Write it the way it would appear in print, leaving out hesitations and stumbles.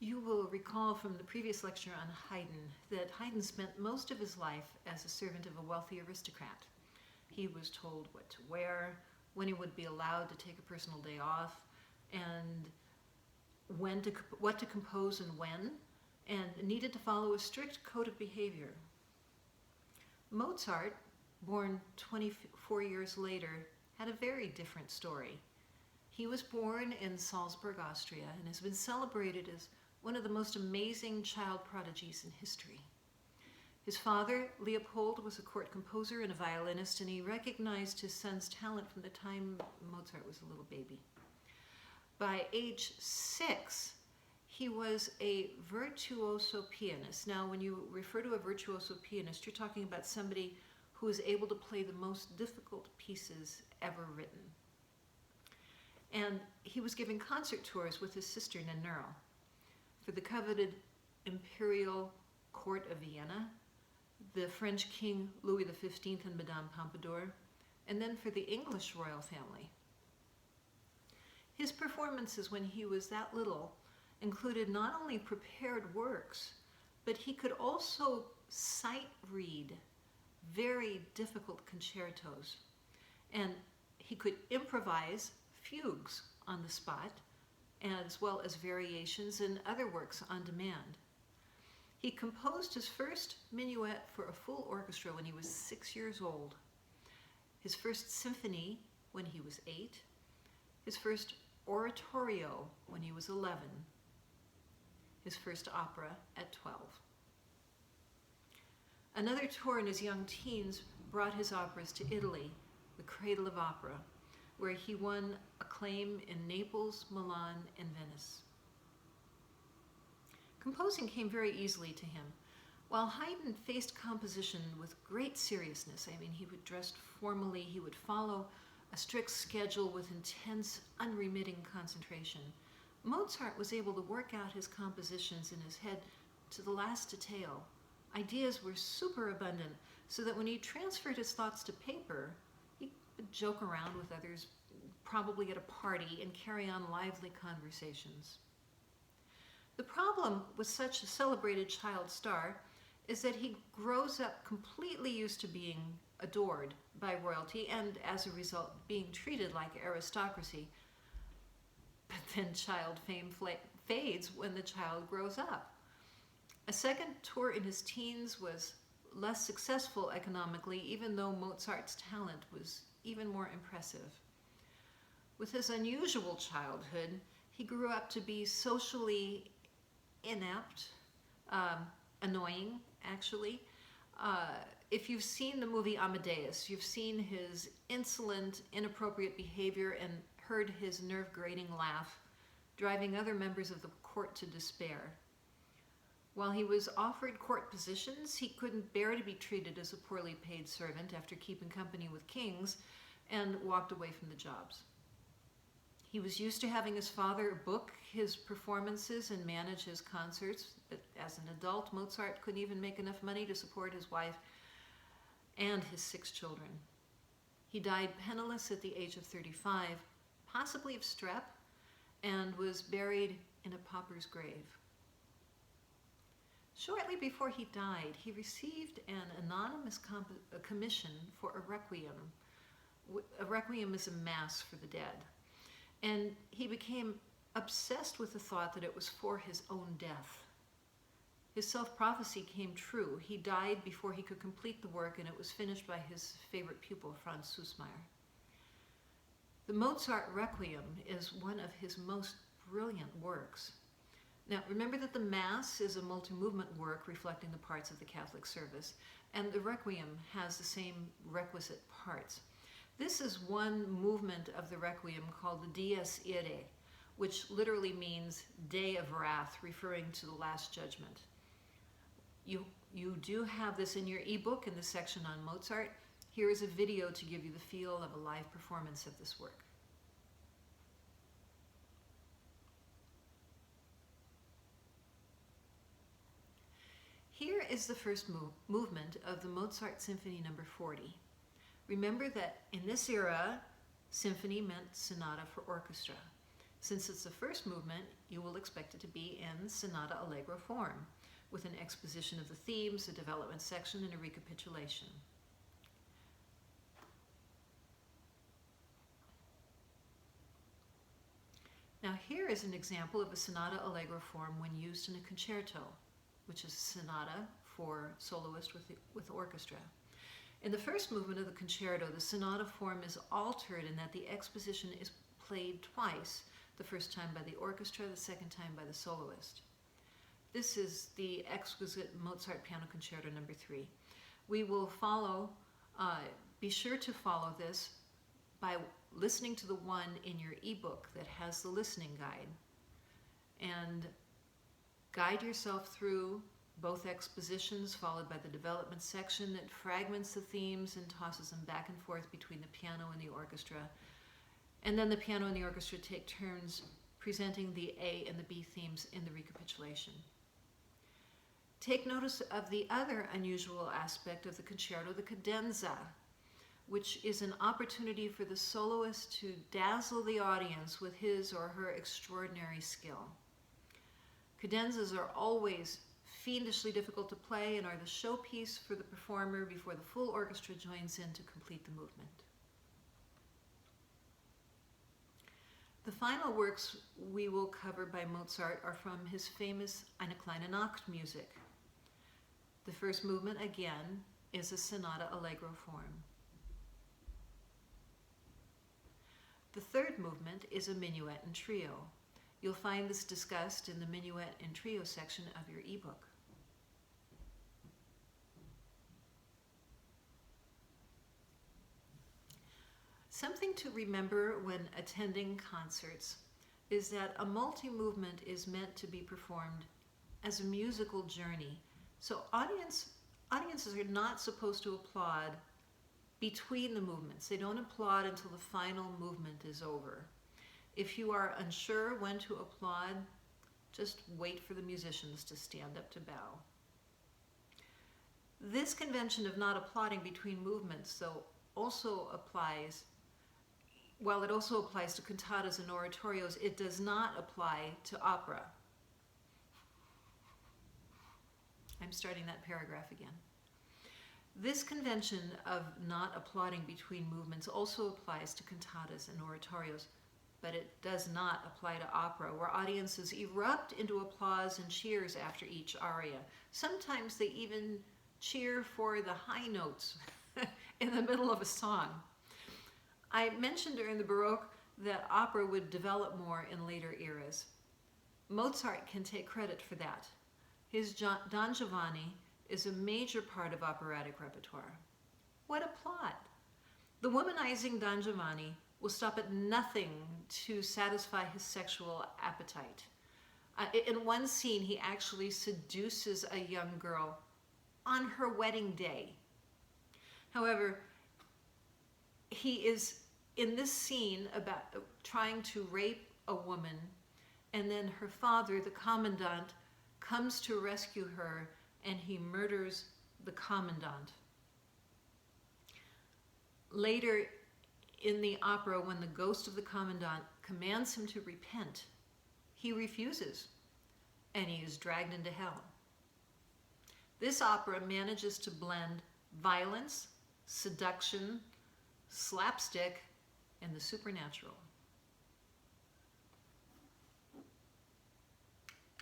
You will recall from the previous lecture on Haydn that Haydn spent most of his life as a servant of a wealthy aristocrat. He was told what to wear, when he would be allowed to take a personal day off, and what to compose and when, and needed to follow a strict code of behavior. Mozart, born 24 years later, had a very different story. He was born in Salzburg, Austria, and has been celebrated as one of the most amazing child prodigies in history. His father, Leopold, was a court composer and a violinist, and he recognized his son's talent from the time Mozart was a little baby. By age 6, he was a virtuoso pianist. Now, when you refer to a virtuoso pianist, you're talking about somebody who is able to play the most difficult pieces ever written. And he was giving concert tours with his sister Nannerl for the coveted imperial court of Vienna, the French King Louis XV and Madame Pompadour, and then for the English royal family. His performances when he was that little included not only prepared works, but he could also sight read very difficult concertos, and he could improvise fugues on the spot, as well as variations and other works on demand. He composed his first minuet for a full orchestra when he was 6 years old, his first symphony when he was 8, his first oratorio when he was 11, his first opera at 12. Another tour in his young teens brought his operas to Italy, the cradle of opera, where he won acclaim in Naples, Milan, and Venice. Composing came very easily to him. While Haydn faced composition with great seriousness, he would dress formally, he would follow a strict schedule with intense, unremitting concentration. Mozart was able to work out his compositions in his head to the last detail. Ideas were super abundant, so that when he transferred his thoughts to paper, he would joke around with others, probably at a party, and carry on lively conversations. The problem with such a celebrated child star is that he grows up completely used to being adored by royalty and, as a result, being treated like aristocracy. But then child fame fades when the child grows up. A second tour in his teens was less successful economically, even though Mozart's talent was even more impressive. With his unusual childhood, he grew up to be socially inept, annoying, actually. If you've seen the movie Amadeus, you've seen his insolent, inappropriate behavior and heard his nerve-grating laugh, driving other members of the court to despair. While he was offered court positions, he couldn't bear to be treated as a poorly paid servant after keeping company with kings, and walked away from the jobs. He was used to having his father book his performances and manage his concerts, but as an adult, Mozart couldn't even make enough money to support his wife and his 6 children. He died penniless at the age of 35, possibly of strep, and was buried in a pauper's grave. Shortly before he died, he received an anonymous commission for a requiem. A requiem is a mass for the dead. And he became obsessed with the thought that it was for his own death. His self-prophecy came true. He died before he could complete the work, and it was finished by his favorite pupil, Franz Süssmayr. The Mozart Requiem is one of his most brilliant works. Now, remember that the Mass is a multi-movement work reflecting the parts of the Catholic service, and the Requiem has the same requisite parts. This is one movement of the Requiem called the Dies Irae, which literally means day of wrath, referring to the Last Judgment. You do have this in your ebook in the section on Mozart. Here is a video to give you the feel of a live performance of this work. Here is the first movement of the Mozart Symphony No. 40. Remember that in this era, symphony meant sonata for orchestra. Since it's the first movement, you will expect it to be in sonata allegro form, with an exposition of the themes, a development section, and a recapitulation. Now here is an example of a sonata allegro form when used in a concerto, which is a sonata for soloist with orchestra. In the first movement of the concerto, the sonata form is altered in that the exposition is played twice, the first time by the orchestra, the second time by the soloist. This is the exquisite Mozart Piano Concerto No. 3. We will be sure to follow this by listening to the one in your ebook that has the listening guide, and guide yourself through both expositions followed by the development section that fragments the themes and tosses them back and forth between the piano and the orchestra. And then the piano and the orchestra take turns presenting the A and the B themes in the recapitulation. Take notice of the other unusual aspect of the concerto, the cadenza, which is an opportunity for the soloist to dazzle the audience with his or her extraordinary skill. Cadenzas are always fiendishly difficult to play and are the showpiece for the performer before the full orchestra joins in to complete the movement. The final works we will cover by Mozart are from his famous Eine kleine Nacht music. The first movement, again, is a sonata allegro form. The third movement is a minuet and trio. You'll find this discussed in the minuet and trio section of your ebook. Something to remember when attending concerts is that a multi-movement is meant to be performed as a musical journey. So audiences are not supposed to applaud between the movements. They don't applaud until the final movement is over. If you are unsure when to applaud, just wait for the musicians to stand up to bow. This convention of not applauding between movements, though, also applies, while it also applies to cantatas and oratorios, it does not apply to opera. I'm starting that paragraph again. This convention of not applauding between movements also applies to cantatas and oratorios, but it does not apply to opera, where audiences erupt into applause and cheers after each aria. Sometimes they even cheer for the high notes in the middle of a song. I mentioned during the Baroque that opera would develop more in later eras. Mozart can take credit for that. His Don Giovanni is a major part of operatic repertoire. What a plot! The womanizing Don Giovanni will stop at nothing to satisfy his sexual appetite. In one scene, he actually seduces a young girl on her wedding day. However, he is in this scene about trying to rape a woman, and then her father, the commandant, comes to rescue her, and he murders the commandant. Later in the opera, when the ghost of the commandant commands him to repent, he refuses, and he is dragged into hell. This opera manages to blend violence, seduction, slapstick, and the supernatural.